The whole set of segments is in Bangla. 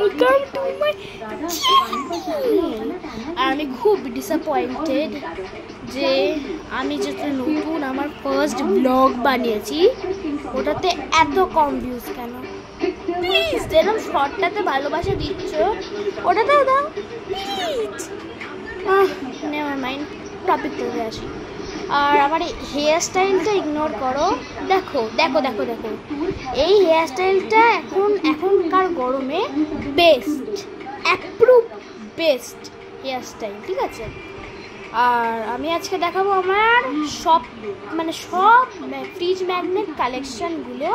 Welcome to my channel. আমি খুব ডিসঅ্যাপয়েন্টেড যে আমি যেটা নতুন আমার ফার্স্ট ব্লগ বানিয়েছি ওটাতে এত কম ভিউজ কেন। প্লিজ যেরকম শর্টটাতে ভালোবাসা দিচ্ছ ওটাতেও দাও প্লিজ। নেভার মাইন্ড, টপিক চলে আসি। আর আমার এই হেয়ার স্টাইলটা ইগনোর করো। দেখো দেখো দেখো দেখো, এই হেয়ার স্টাইলটা এখনকার গরমে best, approve best hair style, ঠিক আছে। আর আমি আজকে দেখাবো আমার সব ফ্রিজ ম্যাগনেট কালেকশানগুলো।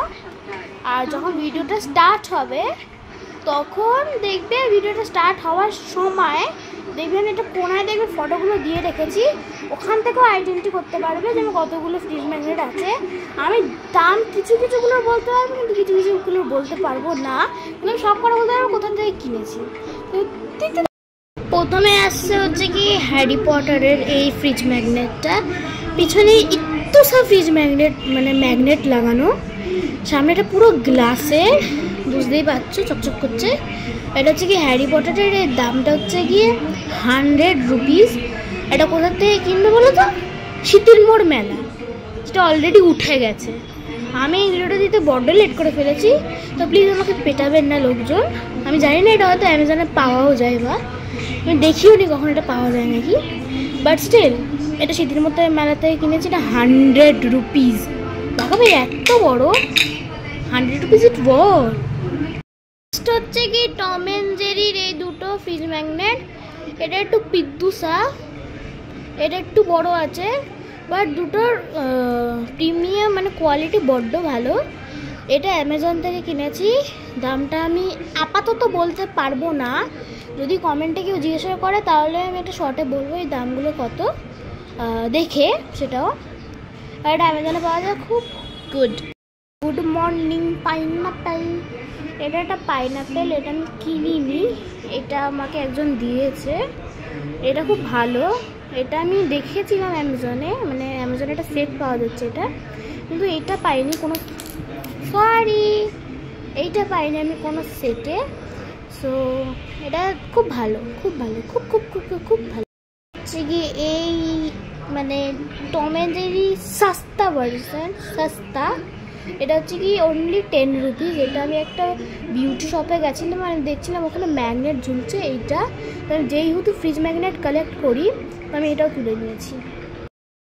আর যখন ভিডিওটা স্টার্ট হবে তখন দেখবে, ভিডিওটা স্টার্ট হওয়ার সময় দেখবেন এটা কোনায় দেখবে ফটোগুলো দিয়ে রেখেছি, ওখান থেকেও আইডেন্টি করতে পারবে যে আমি কতগুলো ফ্রিজ ম্যাগনেট আছে। আমি দাম কিছুগুলো বলতে পারবো কিন্তু কিছুগুলো বলতে পারবো না, কিন্তু সব কটা বলতে পারবো কোথা থেকে কিনেছি। তো প্রথমে আসছে হচ্ছে কি হ্যারি পটারের এই ফ্রিজ ম্যাগনেটটা। পিছনে একটু সব ফ্রিজ ম্যাগনেট লাগানো, সামনেটা পুরো গ্লাসের, বুঝতেই পারছো চকচক করছে। এটা হচ্ছে কি হ্যারি পটারের, এর দামটা হচ্ছে গিয়ে 100 রুপিস। এটা কোথার থেকে কিনবে বলো তো? শীতের মোড় মেলা, যেটা অলরেডি উঠে গেছে। আমি এই ভিডিওটা দিতে বড্ড লেট করে ফেলেছি, তো প্লিজ আমাকে পেটাবেন না লোকজন। আমি জানি না এটা হয়তো অ্যামাজনে পাওয়াও যায়, বা আমি দেখিও নি কখন এটা পাওয়া যায় নাকি, বাট স্টিল এটা শীতের মধ্যে মেলা থেকে কিনেছি। এটা 100 রুপিস। বাবা ভাই এত বড়, 100 রুপিস ইট ওয়ার্থ। হচ্ছে কি টম এন্ড জেরির এই দুটো ফ্রিজ ম্যাগনেট। এটা একটু পিদ্দুসা, এটা একটু বড় আছে, বাট দুটোর প্রিমিয়াম কোয়ালিটি বড্ড ভালো। এটা অ্যামাজন থেকে কিনেছি। দামটা আমি আপাতত বলতে পারবো না, যদি কমেন্টে কেউ জিজ্ঞাসা করে তাহলে আমি একটা শর্টে বলবো এই দামগুলো কত দেখে সেটাও। আর এটা অ্যামাজনে পাওয়া যায়, খুব গুড মর্নিং পাইনাপেল। এটা একটা পাইনাপেল, এটা আমি কিনিনি, এটা আমাকে একজন দিয়েছে। এটা খুব ভালো, এটা আমি দেখেছিলাম অ্যামাজনে, অ্যামাজনে একটা সেট পাওয়া যাচ্ছে এটা, কিন্তু এটা পাইনি কোনো, এইটা পাইনি আমি কোনো সেটে। সো এটা খুব ভালো, খুব ভালো, খুব খুব খুব খুব ভালো। হচ্ছে কি এই টম এন্ড জেরি সস্তা ভার্সন, সস্তা। এটা হচ্ছে কি অনলি 10 রুপিস। এটা আমি একটা বিউটি শপে গেছিলাম, দেখছিলাম ওখানে ম্যাগনেট ঝুলছে এইটা, যেহেতু ফ্রিজ ম্যাগনেট কালেক্ট করি আমি এটাও তুলে নিয়েছি।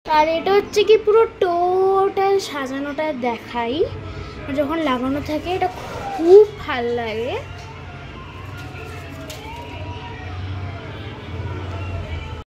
আর এটা হচ্ছে কি পুরো টোটাল সাজানোটা দেখাই, যখন লাগানো থাকে এটা খুব ভালো লাগে।